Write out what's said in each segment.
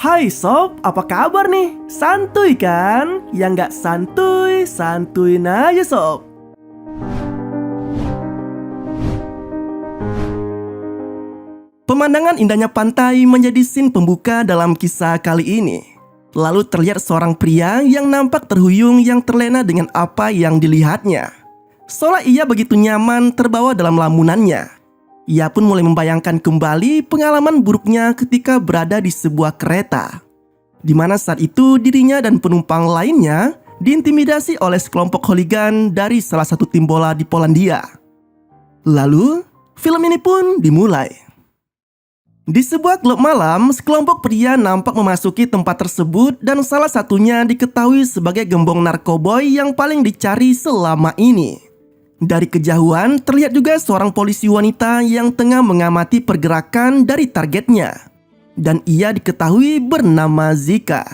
Hai sob, apa kabar nih? Santuy kan? Yang nggak santuy, santuin aja sob. Pemandangan indahnya pantai menjadi scene pembuka dalam kisah kali ini. Lalu terlihat seorang pria yang nampak terhuyung yang terlena dengan apa yang dilihatnya. Seolah ia begitu nyaman terbawa dalam lamunannya. Ia pun mulai membayangkan kembali pengalaman buruknya ketika berada di sebuah kereta, di mana saat itu dirinya dan penumpang lainnya diintimidasi oleh sekelompok hooligan dari salah satu tim bola di Polandia. Lalu, film ini pun dimulai. Di sebuah klub malam, sekelompok pria nampak memasuki tempat tersebut dan salah satunya diketahui sebagai gembong narkoboy yang paling dicari selama ini. Dari kejauhan terlihat juga seorang polisi wanita yang tengah mengamati pergerakan dari targetnya. Dan ia diketahui bernama Zika.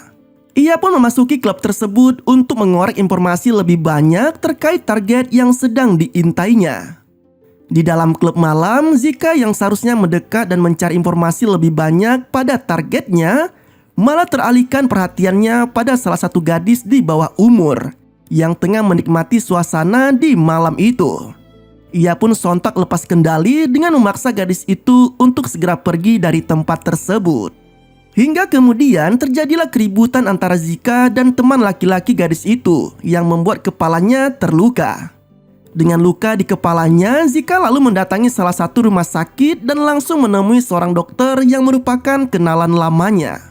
Ia pun memasuki klub tersebut untuk mengorek informasi lebih banyak terkait target yang sedang diintainya. Di dalam klub malam, Zika yang seharusnya mendekat dan mencari informasi lebih banyak pada targetnya malah teralihkan perhatiannya pada salah satu gadis di bawah umur yang tengah menikmati suasana di malam itu. Ia pun sontak lepas kendali dengan memaksa gadis itu untuk segera pergi dari tempat tersebut. Hingga kemudian terjadilah keributan antara Zika dan teman laki-laki gadis itu yang membuat kepalanya terluka. Dengan luka di kepalanya, Zika lalu mendatangi salah satu rumah sakit dan langsung menemui seorang dokter yang merupakan kenalan lamanya.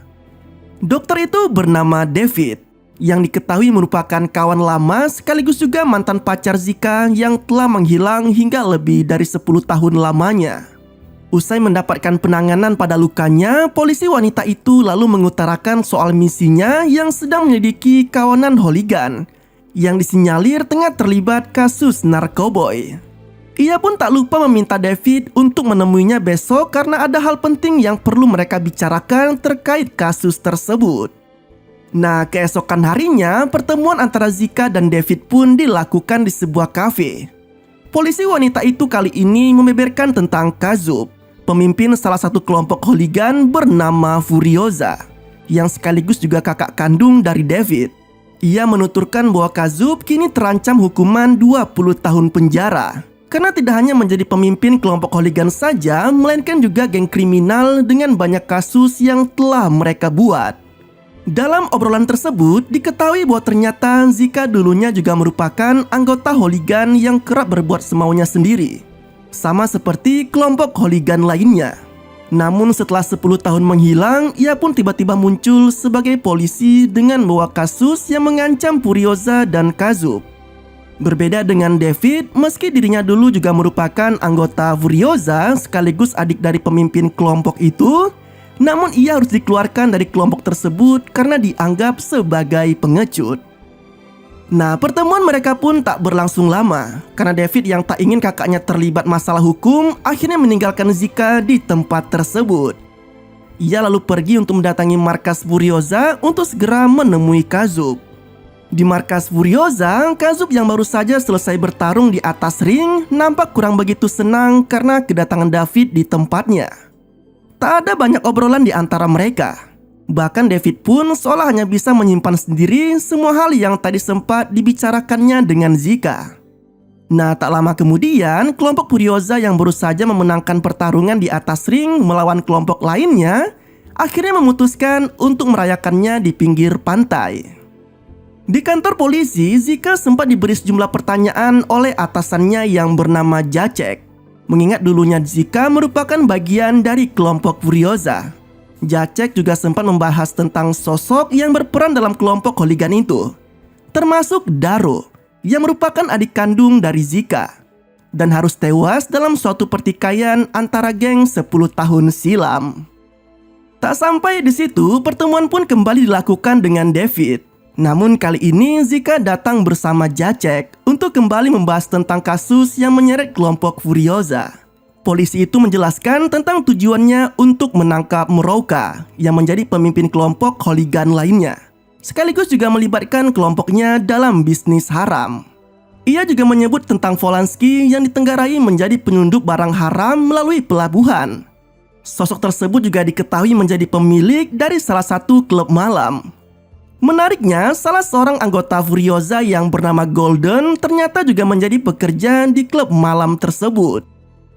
Dokter itu bernama David, yang diketahui merupakan kawan lama sekaligus juga mantan pacar Zika yang telah menghilang hingga lebih dari 10 tahun lamanya. Usai mendapatkan penanganan pada lukanya, polisi wanita itu lalu mengutarakan soal misinya yang sedang menyelidiki kawanan hooligan yang disinyalir tengah terlibat kasus narkoboy. Ia pun tak lupa meminta David untuk menemuinya besok karena ada hal penting yang perlu mereka bicarakan terkait kasus tersebut. Nah, keesokan harinya, pertemuan antara Zika dan David pun dilakukan di sebuah kafe. Polisi wanita itu kali ini membeberkan tentang Kazub, pemimpin salah satu kelompok hooligan bernama Furioza, yang sekaligus juga kakak kandung dari David. Ia menuturkan bahwa Kazub kini terancam hukuman 20 tahun penjara, karena tidak hanya menjadi pemimpin kelompok hooligan saja, melainkan juga geng kriminal dengan banyak kasus yang telah mereka buat. Dalam obrolan tersebut, diketahui bahwa ternyata Zika dulunya juga merupakan anggota hooligan yang kerap berbuat semaunya sendiri, sama seperti kelompok hooligan lainnya. Namun setelah 10 tahun menghilang, ia pun tiba-tiba muncul sebagai polisi dengan membawa kasus yang mengancam Furioza dan Kazub. Berbeda dengan David, meski dirinya dulu juga merupakan anggota Furioza sekaligus adik dari pemimpin kelompok itu, namun ia harus dikeluarkan dari kelompok tersebut karena dianggap sebagai pengecut. Nah, pertemuan mereka pun tak berlangsung lama karena David yang tak ingin kakaknya terlibat masalah hukum akhirnya meninggalkan Zika di tempat tersebut. Ia lalu pergi untuk mendatangi markas Furioza untuk segera menemui Kazub. Di markas Furioza, Kazub yang baru saja selesai bertarung di atas ring nampak kurang begitu senang karena kedatangan David di tempatnya. Tak ada banyak obrolan di antara mereka. Bahkan David pun seolah hanya bisa menyimpan sendiri semua hal yang tadi sempat dibicarakannya dengan Zika. Nah, tak lama kemudian, kelompok Furioza yang baru saja memenangkan pertarungan di atas ring melawan kelompok lainnya akhirnya memutuskan untuk merayakannya di pinggir pantai. Di kantor polisi, Zika sempat diberi sejumlah pertanyaan oleh atasannya yang bernama Jacek. Mengingat dulunya Zika merupakan bagian dari kelompok Furioza. Jacek juga sempat membahas tentang sosok yang berperan dalam kelompok hooligan itu, termasuk Daro, yang merupakan adik kandung dari Zika dan harus tewas dalam suatu pertikaian antara geng 10 tahun silam. Tak sampai di situ, pertemuan pun kembali dilakukan dengan David. Namun kali ini Zika datang bersama Jacek untuk kembali membahas tentang kasus yang menyeret kelompok Furioza. Polisi itu menjelaskan tentang tujuannya untuk menangkap Moroka yang menjadi pemimpin kelompok hooligan lainnya, sekaligus juga melibatkan kelompoknya dalam bisnis haram. Ia juga menyebut tentang Volansky yang ditenggarai menjadi penyelundup barang haram melalui pelabuhan. Sosok tersebut juga diketahui menjadi pemilik dari salah satu klub malam. Menariknya, salah seorang anggota Furiosa yang bernama Golden ternyata juga menjadi pekerja di klub malam tersebut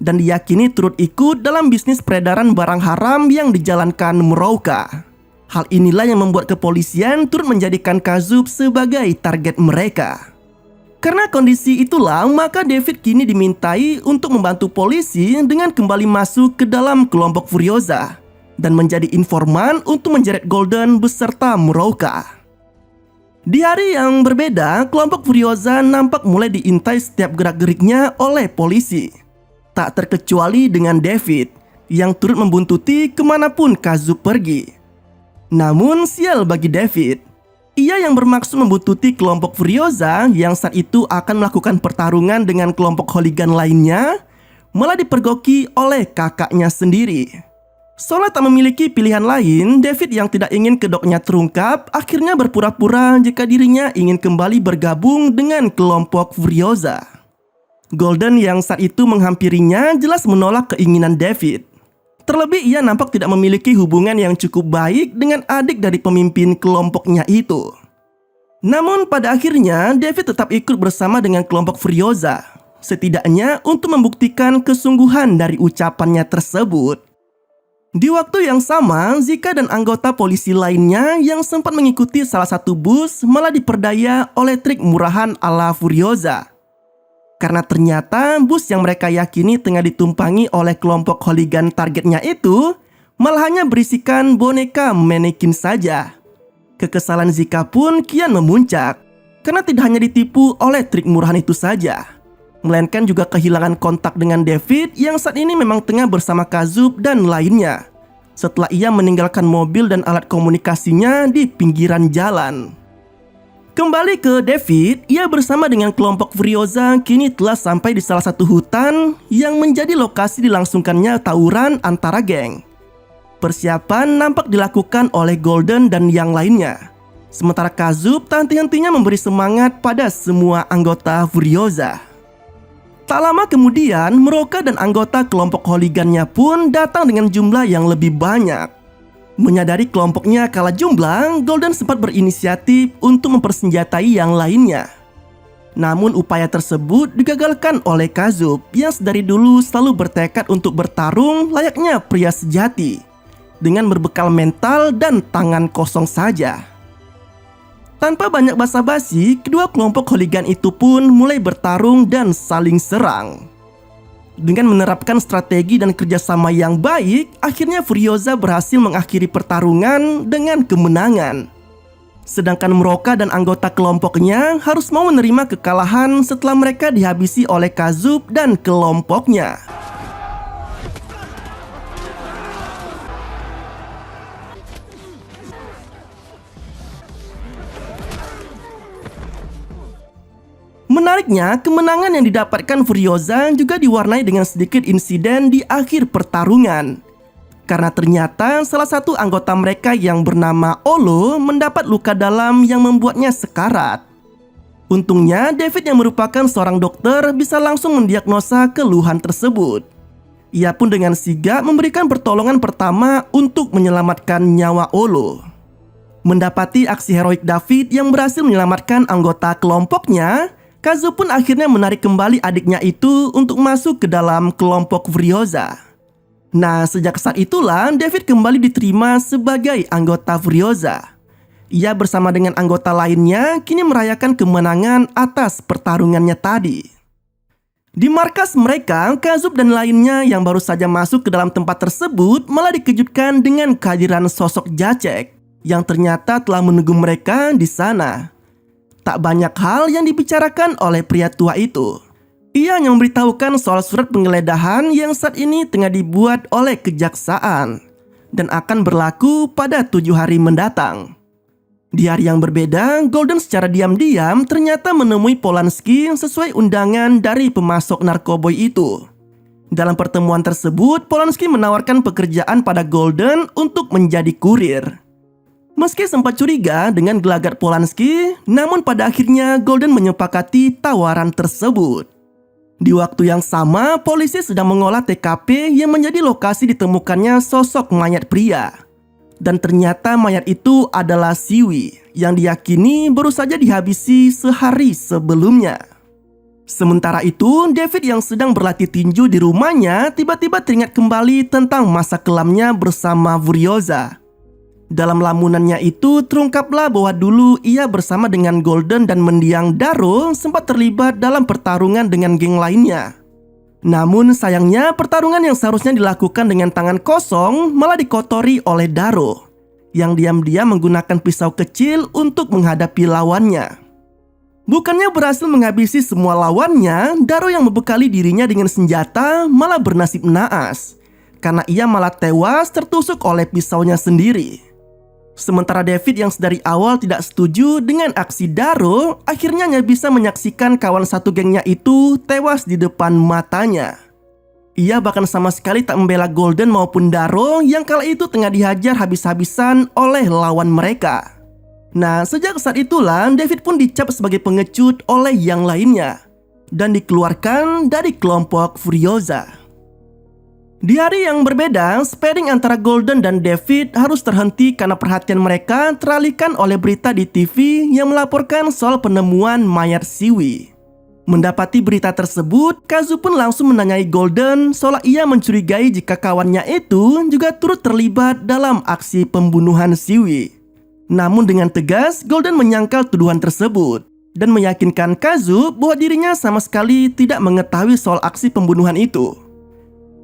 dan diyakini turut ikut dalam bisnis peredaran barang haram yang dijalankan Muraoka. Hal inilah yang membuat kepolisian turut menjadikan Kazub sebagai target mereka. Karena kondisi itulah, maka David kini dimintai untuk membantu polisi dengan kembali masuk ke dalam kelompok Furiosa dan menjadi informan untuk menjerat Golden beserta Muraoka. Di hari yang berbeda, kelompok Furiosa nampak mulai diintai setiap gerak-geriknya oleh polisi. Tak terkecuali dengan David, yang turut membuntuti kemanapun Kazub pergi. Namun sial bagi David, ia yang bermaksud membuntuti kelompok Furiosa yang saat itu akan melakukan pertarungan dengan kelompok hooligan lainnya, malah dipergoki oleh kakaknya sendiri. Seolah tak memiliki pilihan lain, David yang tidak ingin kedoknya terungkap akhirnya berpura-pura jika dirinya ingin kembali bergabung dengan kelompok Furiosa. Golden yang saat itu menghampirinya jelas menolak keinginan David. Terlebih ia nampak tidak memiliki hubungan yang cukup baik dengan adik dari pemimpin kelompoknya itu. Namun pada akhirnya David tetap ikut bersama dengan kelompok Furiosa, setidaknya untuk membuktikan kesungguhan dari ucapannya tersebut. Di waktu yang sama, Zika dan anggota polisi lainnya yang sempat mengikuti salah satu bus malah diperdaya oleh trik murahan ala Furiosa. Karena ternyata bus yang mereka yakini tengah ditumpangi oleh kelompok hooligan targetnya itu malah hanya berisikan boneka manekin saja. Kekesalan Zika pun kian memuncak karena tidak hanya ditipu oleh trik murahan itu saja, melainkan juga kehilangan kontak dengan David yang saat ini memang tengah bersama Kazub dan lainnya setelah ia meninggalkan mobil dan alat komunikasinya di pinggiran jalan. Kembali ke David, ia bersama dengan kelompok Furiosa kini telah sampai di salah satu hutan yang menjadi lokasi dilangsungkannya tawuran antara geng. Persiapan nampak dilakukan oleh Golden dan yang lainnya. Sementara Kazub tak henti-hentinya memberi semangat pada semua anggota Furiosa. Tak lama kemudian, Muraoka dan anggota kelompok hooligannya pun datang dengan jumlah yang lebih banyak. Menyadari kelompoknya kalah jumlah, Golden sempat berinisiatif untuk mempersenjatai yang lainnya. Namun upaya tersebut digagalkan oleh Kazub yang sedari dulu selalu bertekad untuk bertarung layaknya pria sejati, dengan berbekal mental dan tangan kosong saja. Tanpa banyak basa-basi, kedua kelompok hooligan itu pun mulai bertarung dan saling serang. Dengan menerapkan strategi dan kerjasama yang baik, akhirnya Furiosa berhasil mengakhiri pertarungan dengan kemenangan. Sedangkan Muraoka dan anggota kelompoknya harus mau menerima kekalahan setelah mereka dihabisi oleh Kazub dan kelompoknya. Menariknya, kemenangan yang didapatkan Furiosa juga diwarnai dengan sedikit insiden di akhir pertarungan. Karena ternyata salah satu anggota mereka yang bernama Olo mendapat luka dalam yang membuatnya sekarat. Untungnya, David yang merupakan seorang dokter bisa langsung mendiagnosa keluhan tersebut. Ia pun dengan sigap memberikan pertolongan pertama untuk menyelamatkan nyawa Olo. Mendapati aksi heroik David yang berhasil menyelamatkan anggota kelompoknya, Kazub pun akhirnya menarik kembali adiknya itu untuk masuk ke dalam kelompok Furiosa. Nah, sejak saat itulah David kembali diterima sebagai anggota Furiosa. Ia bersama dengan anggota lainnya kini merayakan kemenangan atas pertarungannya tadi. Di markas mereka, Kazub dan lainnya yang baru saja masuk ke dalam tempat tersebut malah dikejutkan dengan kehadiran sosok Jacek yang ternyata telah menunggu mereka di sana. Tak banyak hal yang dibicarakan oleh pria tua itu. Ia hanya memberitahukan soal surat penggeledahan yang saat ini tengah dibuat oleh kejaksaan dan akan berlaku pada 7 hari mendatang. Di hari yang berbeda, Golden secara diam-diam ternyata menemui Polanski sesuai undangan dari pemasok narkoboy itu. Dalam pertemuan tersebut, Polanski menawarkan pekerjaan pada Golden untuk menjadi kurir. Meski sempat curiga dengan gelagat Polanski, namun pada akhirnya Golden menyepakati tawaran tersebut. Di waktu yang sama, polisi sedang mengolah TKP yang menjadi lokasi ditemukannya sosok mayat pria. Dan ternyata mayat itu adalah Siwi yang diyakini baru saja dihabisi sehari sebelumnya. Sementara itu, David yang sedang berlatih tinju di rumahnya tiba-tiba teringat kembali tentang masa kelamnya bersama Furiosa. Dalam lamunannya itu terungkaplah bahwa dulu ia bersama dengan Golden dan mendiang Daro sempat terlibat dalam pertarungan dengan geng lainnya. Namun sayangnya pertarungan yang seharusnya dilakukan dengan tangan kosong malah dikotori oleh Daro yang diam-diam menggunakan pisau kecil untuk menghadapi lawannya. Bukannya berhasil menghabisi semua lawannya, Daro yang membekali dirinya dengan senjata malah bernasib naas karena ia malah tewas tertusuk oleh pisaunya sendiri. Sementara David yang sedari awal tidak setuju dengan aksi Daro, akhirnya hanya bisa menyaksikan kawan satu gengnya itu tewas di depan matanya. Ia bahkan sama sekali tak membela Golden maupun Daro yang kala itu tengah dihajar habis-habisan oleh lawan mereka. Nah, sejak saat itulah David pun dicap sebagai pengecut oleh yang lainnya dan dikeluarkan dari kelompok Furiosa. Di hari yang berbeda, sparring antara Golden dan David harus terhenti karena perhatian mereka teralihkan oleh berita di TV yang melaporkan soal penemuan mayat Siwi. Mendapati berita tersebut, Kazu pun langsung menanyai Golden soal ia mencurigai jika kawannya itu juga turut terlibat dalam aksi pembunuhan Siwi. Namun dengan tegas, Golden menyangkal tuduhan tersebut dan meyakinkan Kazu bahwa dirinya sama sekali tidak mengetahui soal aksi pembunuhan itu.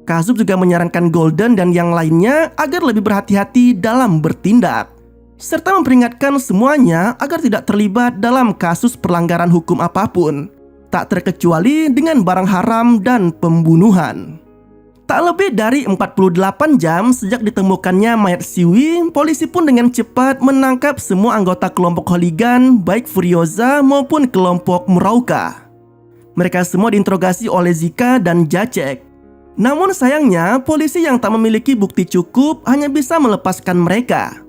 Kazu juga menyarankan Golden dan yang lainnya agar lebih berhati-hati dalam bertindak, serta memperingatkan semuanya agar tidak terlibat dalam kasus pelanggaran hukum apapun, tak terkecuali dengan barang haram dan pembunuhan. Tak lebih dari 48 jam sejak ditemukannya mayat Siwi, polisi pun dengan cepat menangkap semua anggota kelompok hooligan, baik Furiosa maupun kelompok Murauka. Mereka semua diinterogasi oleh Zika dan Jacek. Namun sayangnya, polisi yang tak memiliki bukti cukup hanya bisa melepaskan mereka.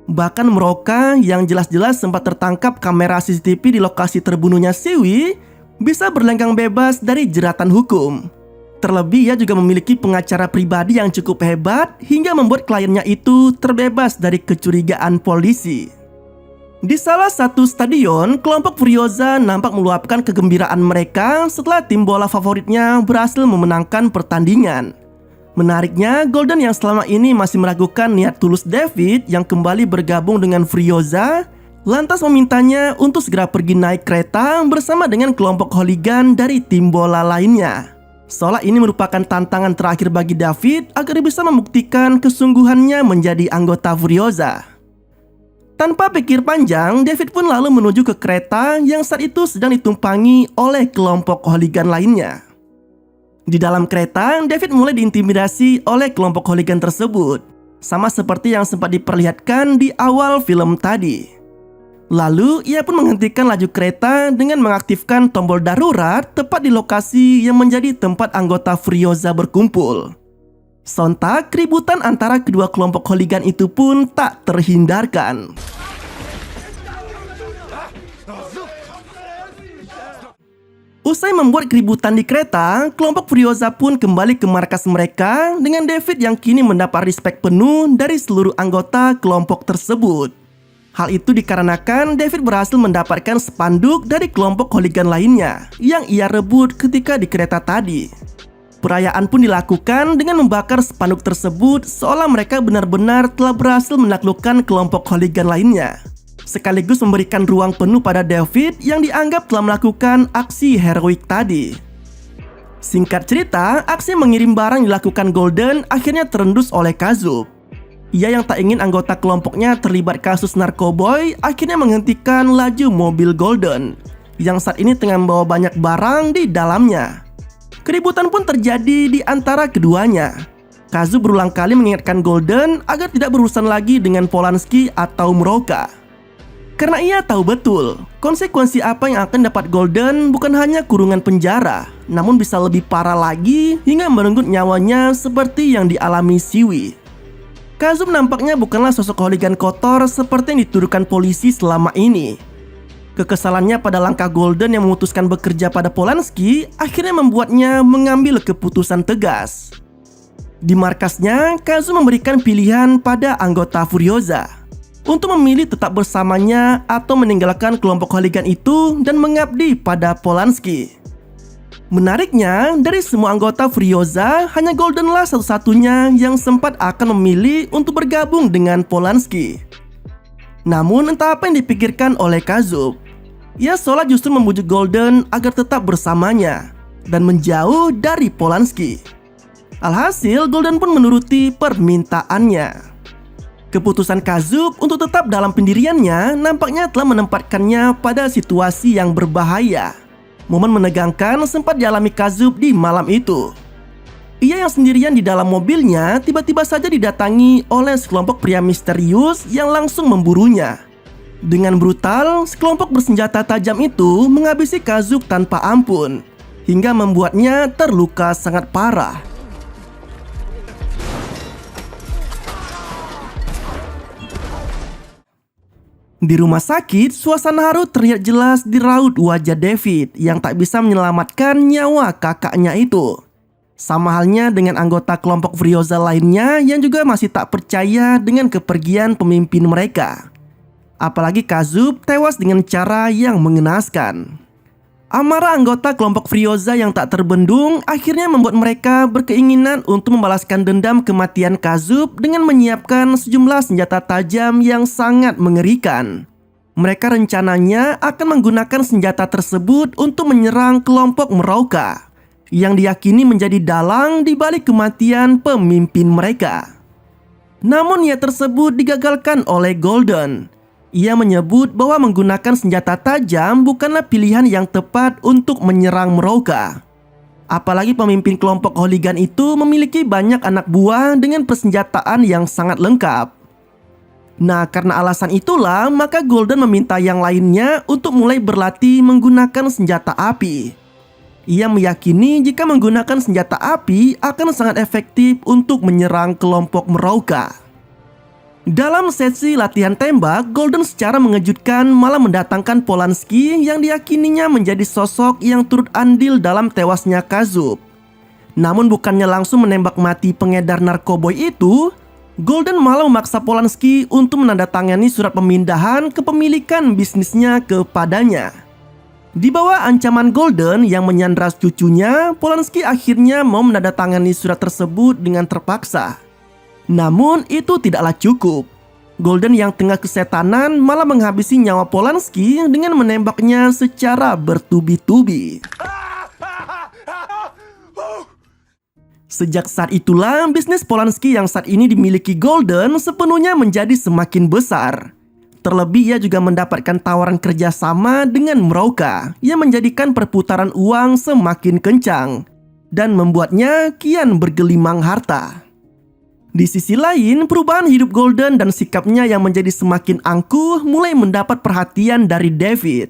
Bahkan Murauka yang jelas-jelas sempat tertangkap kamera CCTV di lokasi terbunuhnya Siwi bisa berlenggang bebas dari jeratan hukum. Terlebih ia juga memiliki pengacara pribadi yang cukup hebat hingga membuat kliennya itu terbebas dari kecurigaan polisi. Di salah satu stadion, kelompok Furiosa nampak meluapkan kegembiraan mereka setelah tim bola favoritnya berhasil memenangkan pertandingan. Menariknya, Golden yang selama ini masih meragukan niat tulus David yang kembali bergabung dengan Furiosa, lantas memintanya untuk segera pergi naik kereta bersama dengan kelompok hooligan dari tim bola lainnya. Seolah ini merupakan tantangan terakhir bagi David agar bisa membuktikan kesungguhannya menjadi anggota Furiosa. Tanpa pikir panjang, David pun lalu menuju ke kereta yang saat itu sedang ditumpangi oleh kelompok hooligan lainnya. Di dalam kereta, David mulai diintimidasi oleh kelompok hooligan tersebut, sama seperti yang sempat diperlihatkan di awal film tadi. Lalu, ia pun menghentikan laju kereta dengan mengaktifkan tombol darurat tepat di lokasi yang menjadi tempat anggota Furiosa berkumpul. Sontak, keributan antara kedua kelompok hooligan itu pun tak terhindarkan. Usai membuat keributan di kereta, kelompok Furiosa pun kembali ke markas mereka dengan David yang kini mendapat respek penuh dari seluruh anggota kelompok tersebut. Hal itu dikarenakan David berhasil mendapatkan spanduk dari kelompok hooligan lainnya yang ia rebut ketika di kereta tadi. Perayaan pun dilakukan dengan membakar spanduk tersebut seolah mereka benar-benar telah berhasil menaklukkan kelompok hooligan lainnya, sekaligus memberikan ruang penuh pada David yang dianggap telah melakukan aksi heroik tadi. Singkat cerita, aksi mengirim barang dilakukan Golden akhirnya terendus oleh Kazu. Ia yang tak ingin anggota kelompoknya terlibat kasus narkoboy akhirnya menghentikan laju mobil Golden yang saat ini tengah membawa banyak barang di dalamnya. Keributan pun terjadi di antara keduanya. Kazu berulang kali mengingatkan Golden agar tidak berurusan lagi dengan Polanski atau Murauka. Karena ia tahu betul, konsekuensi apa yang akan dapat Golden bukan hanya kurungan penjara, namun bisa lebih parah lagi hingga merenggut nyawanya seperti yang dialami Siwi. Kazu nampaknya bukanlah sosok hooligan kotor seperti yang dituduhkan polisi selama ini. Kekesalannya pada langkah Golden yang memutuskan bekerja pada Polanski akhirnya membuatnya mengambil keputusan tegas. Di markasnya, Kazu memberikan pilihan pada anggota Furiosa untuk memilih tetap bersamanya atau meninggalkan kelompok hooligan itu dan mengabdi pada Polanski. Menariknya, dari semua anggota Furiosa, hanya Goldenlah satu-satunya yang sempat akan memilih untuk bergabung dengan Polanski. Namun entah apa yang dipikirkan oleh Kazub, ia seolah justru membujuk Golden agar tetap bersamanya dan menjauh dari Polanski. Alhasil, Golden pun menuruti permintaannya. Keputusan Kazub untuk tetap dalam pendiriannya nampaknya telah menempatkannya pada situasi yang berbahaya. Momen menegangkan sempat dialami Kazub di malam itu. Ia yang sendirian di dalam mobilnya tiba-tiba saja didatangi oleh sekelompok pria misterius yang langsung memburunya. Dengan brutal, sekelompok bersenjata tajam itu menghabisi Kazub tanpa ampun, hingga membuatnya terluka sangat parah. Di rumah sakit, suasana haru terlihat jelas di raut wajah David yang tak bisa menyelamatkan nyawa kakaknya itu. Sama halnya dengan anggota kelompok Furiosa lainnya yang juga masih tak percaya dengan kepergian pemimpin mereka. Apalagi Kazub tewas dengan cara yang mengenaskan. Amarah anggota kelompok Furiosa yang tak terbendung akhirnya membuat mereka berkeinginan untuk membalaskan dendam kematian Kazub dengan menyiapkan sejumlah senjata tajam yang sangat mengerikan. Mereka rencananya akan menggunakan senjata tersebut untuk menyerang kelompok Muraoka yang diyakini menjadi dalang di balik kematian pemimpin mereka. Namun niat tersebut digagalkan oleh Golden. Ia menyebut bahwa menggunakan senjata tajam bukanlah pilihan yang tepat untuk menyerang Muraoka. Apalagi pemimpin kelompok hooligan itu memiliki banyak anak buah dengan persenjataan yang sangat lengkap. Nah, karena alasan itulah maka Golden meminta yang lainnya untuk mulai berlatih menggunakan senjata api. Ia meyakini jika menggunakan senjata api akan sangat efektif untuk menyerang kelompok Muraoka. Dalam sesi latihan tembak, Golden secara mengejutkan malah mendatangkan Polanski yang diyakininya menjadi sosok yang turut andil dalam tewasnya Kazub. Namun bukannya langsung menembak mati pengedar narkoboy itu, Golden malah memaksa Polanski untuk menandatangani surat pemindahan kepemilikan bisnisnya kepadanya. Di bawah ancaman Golden yang menyandra cucunya, Polanski akhirnya mau menandatangani surat tersebut dengan terpaksa. Namun itu tidaklah cukup. Golden yang tengah kesetanan malah menghabisi nyawa Polanski dengan menembaknya secara bertubi-tubi. Sejak saat itulah bisnis Polanski yang saat ini dimiliki Golden sepenuhnya menjadi semakin besar. Terlebih ia juga mendapatkan tawaran kerjasama dengan Muraoka yang menjadikan perputaran uang semakin kencang dan membuatnya kian bergelimang harta. Di sisi lain, perubahan hidup Golden dan sikapnya yang menjadi semakin angkuh mulai mendapat perhatian dari David.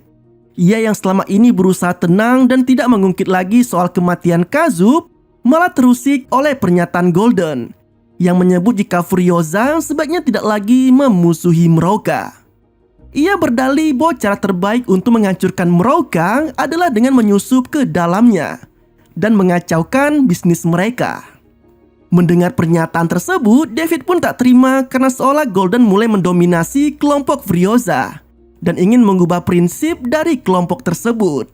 Ia yang selama ini berusaha tenang dan tidak mengungkit lagi soal kematian Kazub, malah terusik oleh pernyataan Golden yang menyebut jika Furiosa sebaiknya tidak lagi memusuhi Muraoka. Ia berdalih bahwa cara terbaik untuk menghancurkan Muraoka adalah dengan menyusup ke dalamnya dan mengacaukan bisnis mereka. Mendengar pernyataan tersebut, David pun tak terima karena seolah Golden mulai mendominasi kelompok Furiosa dan ingin mengubah prinsip dari kelompok tersebut.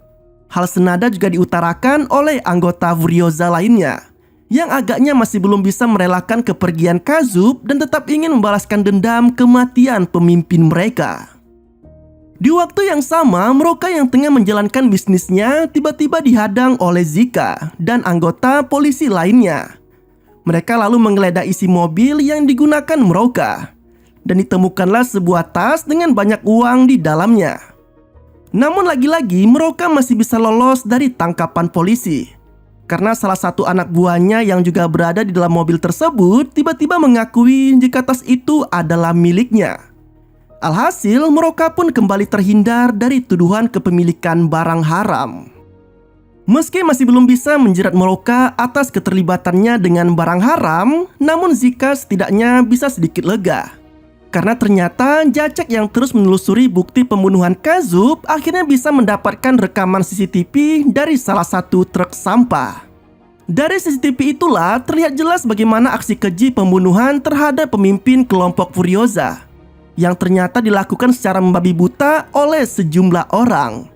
Hal senada juga diutarakan oleh anggota Furiosa lainnya yang agaknya masih belum bisa merelakan kepergian Kazub dan tetap ingin membalaskan dendam kematian pemimpin mereka. Di waktu yang sama, Muraoka yang tengah menjalankan bisnisnya tiba-tiba dihadang oleh Zika dan anggota polisi lainnya. Mereka lalu menggeledah isi mobil yang digunakan Muraoka dan ditemukanlah sebuah tas dengan banyak uang di dalamnya. Namun lagi-lagi Muraoka masih bisa lolos dari tangkapan polisi karena salah satu anak buahnya yang juga berada di dalam mobil tersebut tiba-tiba mengakui jika tas itu adalah miliknya. Alhasil Muraoka pun kembali terhindar dari tuduhan kepemilikan barang haram. Meski masih belum bisa menjerat Muraoka atas keterlibatannya dengan barang haram, namun Zika setidaknya bisa sedikit lega. Karena ternyata Jacek yang terus menelusuri bukti pembunuhan Kazub akhirnya bisa mendapatkan rekaman CCTV dari salah satu truk sampah. Dari CCTV itulah terlihat jelas bagaimana aksi keji pembunuhan terhadap pemimpin kelompok Furiosa yang ternyata dilakukan secara membabi buta oleh sejumlah orang.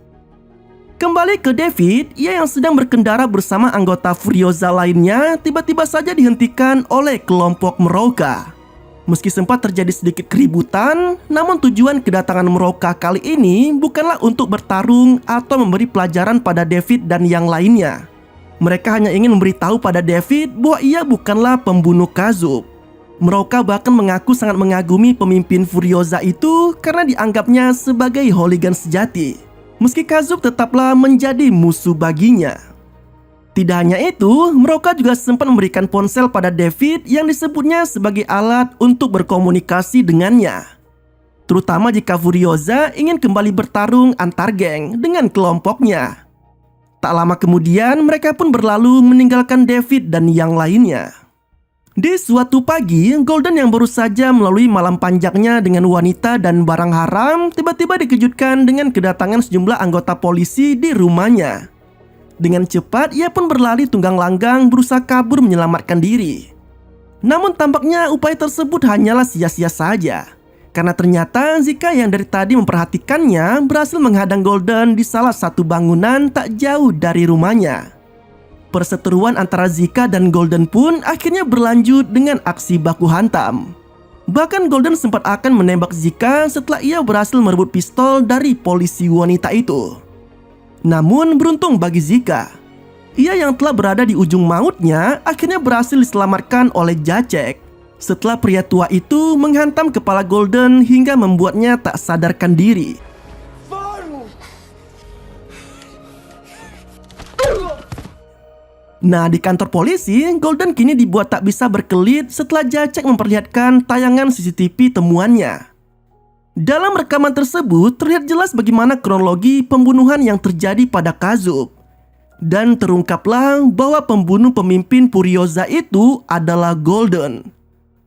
Kembali ke David, ia yang sedang berkendara bersama anggota Furiosa lainnya tiba-tiba saja dihentikan oleh kelompok Meroka. Meski sempat terjadi sedikit keributan, namun tujuan kedatangan Meroka kali ini bukanlah untuk bertarung atau memberi pelajaran pada David dan yang lainnya. Mereka hanya ingin memberitahu pada David bahwa ia bukanlah pembunuh Kazub. Meroka bahkan mengaku sangat mengagumi pemimpin Furiosa itu karena dianggapnya sebagai hooligan sejati. Meski Kazub tetaplah menjadi musuh baginya. Tidak hanya itu, Meroka juga sempat memberikan ponsel pada David yang disebutnya sebagai alat untuk berkomunikasi dengannya. Terutama jika Furiosa ingin kembali bertarung antar geng dengan kelompoknya. Tak lama kemudian, mereka pun berlalu meninggalkan David dan yang lainnya. Di suatu pagi, Golden yang baru saja melalui malam panjangnya dengan wanita dan barang haram tiba-tiba dikejutkan dengan kedatangan sejumlah anggota polisi di rumahnya. Dengan cepat, ia pun berlari tunggang langgang berusaha kabur menyelamatkan diri. Namun tampaknya upaya tersebut hanyalah sia-sia saja. Karena ternyata Zika yang dari tadi memperhatikannya berhasil menghadang Golden di salah satu bangunan tak jauh dari rumahnya. Perseteruan antara Zika dan Golden pun akhirnya berlanjut dengan aksi baku hantam. Bahkan Golden sempat akan menembak Zika setelah ia berhasil merebut pistol dari polisi wanita itu. Namun beruntung bagi Zika, ia yang telah berada di ujung mautnya akhirnya berhasil diselamatkan oleh Jacek. Setelah pria tua itu menghantam kepala Golden hingga membuatnya tak sadarkan diri. Nah, di kantor polisi, Golden kini dibuat tak bisa berkelit setelah Jacek memperlihatkan tayangan CCTV temuannya. Dalam rekaman tersebut terlihat jelas bagaimana kronologi pembunuhan yang terjadi pada Kazub. Dan terungkaplah bahwa pembunuh pemimpin Furiosa itu adalah Golden.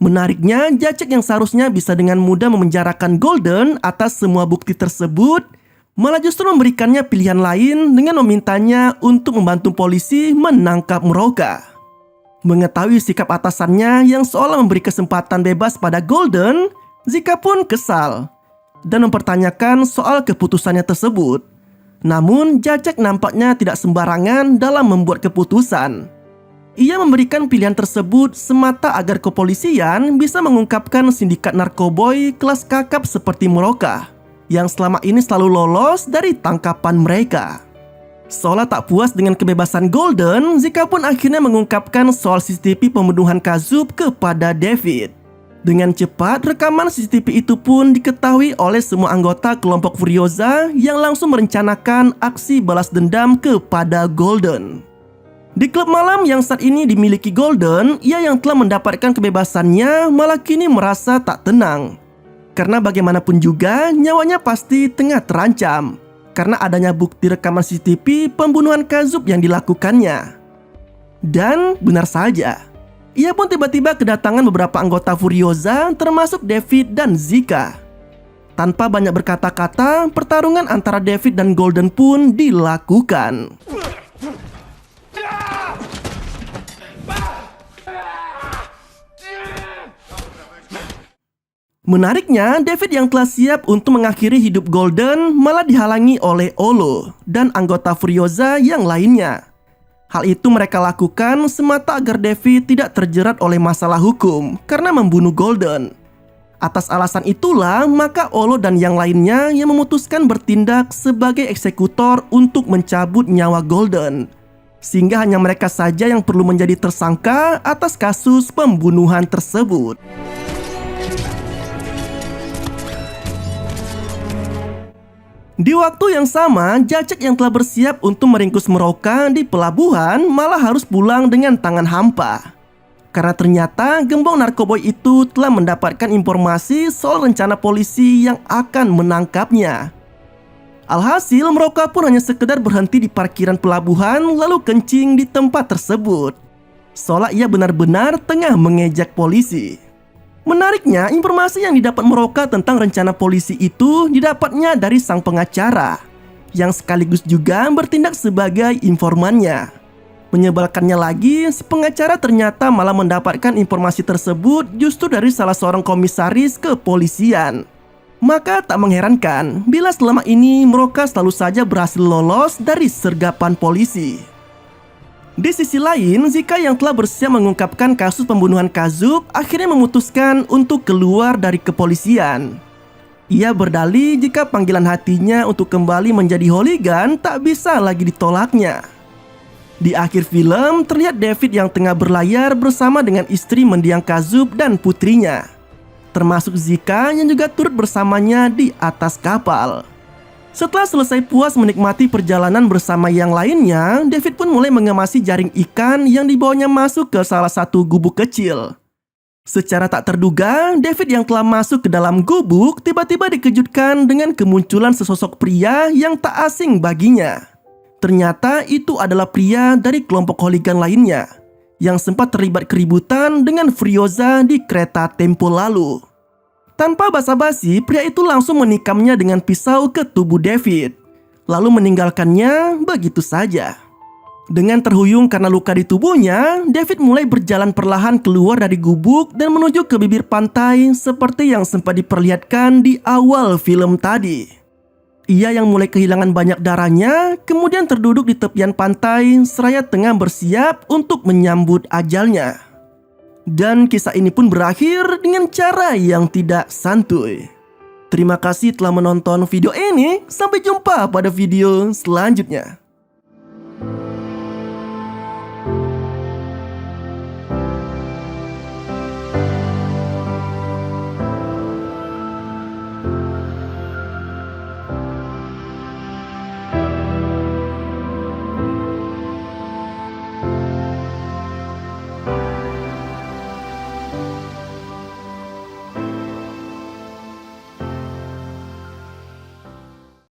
Menariknya, Jacek yang seharusnya bisa dengan mudah memenjarakan Golden atas semua bukti tersebut malah justru memberikannya pilihan lain dengan memintanya untuk membantu polisi menangkap Meroka. Mengetahui sikap atasannya yang seolah memberi kesempatan bebas pada Golden, Zika pun kesal dan mempertanyakan soal keputusannya tersebut. Namun Jacek nampaknya tidak sembarangan dalam membuat keputusan. Ia memberikan pilihan tersebut semata agar kepolisian bisa mengungkapkan sindikat narkoboy kelas kakap seperti Meroka yang selama ini selalu lolos dari tangkapan mereka. Seolah tak puas dengan kebebasan Golden, Zika pun akhirnya mengungkapkan soal CCTV pembunuhan Kazub kepada David. Dengan cepat, rekaman CCTV itu pun diketahui oleh semua anggota kelompok Furiosa yang langsung merencanakan aksi balas dendam kepada Golden. Di klub malam yang saat ini dimiliki Golden, ia yang telah mendapatkan kebebasannya malah kini merasa tak tenang. Karena bagaimanapun juga, nyawanya pasti tengah terancam karena adanya bukti rekaman CCTV pembunuhan Kazub yang dilakukannya. Dan benar saja, ia pun tiba-tiba kedatangan beberapa anggota Furiosa termasuk David dan Zika. Tanpa banyak berkata-kata, pertarungan antara David dan Golden pun dilakukan. Menariknya, David yang telah siap untuk mengakhiri hidup Golden malah dihalangi oleh Olo dan anggota Furiosa yang lainnya. Hal itu mereka lakukan semata agar David tidak terjerat oleh masalah hukum karena membunuh Golden. Atas alasan itulah, maka Olo dan yang lainnya yang memutuskan bertindak sebagai eksekutor untuk mencabut nyawa Golden. Sehingga hanya mereka saja yang perlu menjadi tersangka atas kasus pembunuhan tersebut. Di waktu yang sama, Jacek yang telah bersiap untuk meringkus Meroka di pelabuhan malah harus pulang dengan tangan hampa. Karena ternyata gembong narkoboy itu telah mendapatkan informasi soal rencana polisi yang akan menangkapnya. Alhasil, Meroka pun hanya sekedar berhenti di parkiran pelabuhan lalu kencing di tempat tersebut. Seolah ia benar-benar tengah mengejek polisi. Menariknya, informasi yang didapat Moroka tentang rencana polisi itu didapatnya dari sang pengacara, yang sekaligus juga bertindak sebagai informannya. Menyebalkannya lagi, si pengacara ternyata malah mendapatkan informasi tersebut justru dari salah seorang komisaris kepolisian. Maka tak mengherankan bila selama ini Moroka selalu saja berhasil lolos dari sergapan polisi. Di sisi lain, Zika yang telah bersiap mengungkapkan kasus pembunuhan Kazub akhirnya memutuskan untuk keluar dari kepolisian. Ia berdalih jika panggilan hatinya untuk kembali menjadi hooligan tak bisa lagi ditolaknya. Di akhir film, terlihat David yang tengah berlayar bersama dengan istri mendiang Kazub dan putrinya, termasuk Zika yang juga turut bersamanya di atas kapal. Setelah selesai puas menikmati perjalanan bersama yang lainnya, David pun mulai mengemasi jaring ikan yang dibawanya masuk ke salah satu gubuk kecil. Secara tak terduga, David yang telah masuk ke dalam gubuk tiba-tiba dikejutkan dengan kemunculan sesosok pria yang tak asing baginya. Ternyata itu adalah pria dari kelompok hooligan lainnya yang sempat terlibat keributan dengan Furiosa di kereta tempo lalu. Tanpa basa-basi, pria itu langsung menikamnya dengan pisau ke tubuh David, lalu meninggalkannya begitu saja. Dengan terhuyung karena luka di tubuhnya, David mulai berjalan perlahan keluar dari gubuk dan menuju ke bibir pantai seperti yang sempat diperlihatkan di awal film tadi. Ia yang mulai kehilangan banyak darahnya, kemudian terduduk di tepian pantai seraya tengah bersiap untuk menyambut ajalnya. Dan kisah ini pun berakhir dengan cara yang tidak santuy. Terima kasih telah menonton video ini. Sampai jumpa pada video selanjutnya.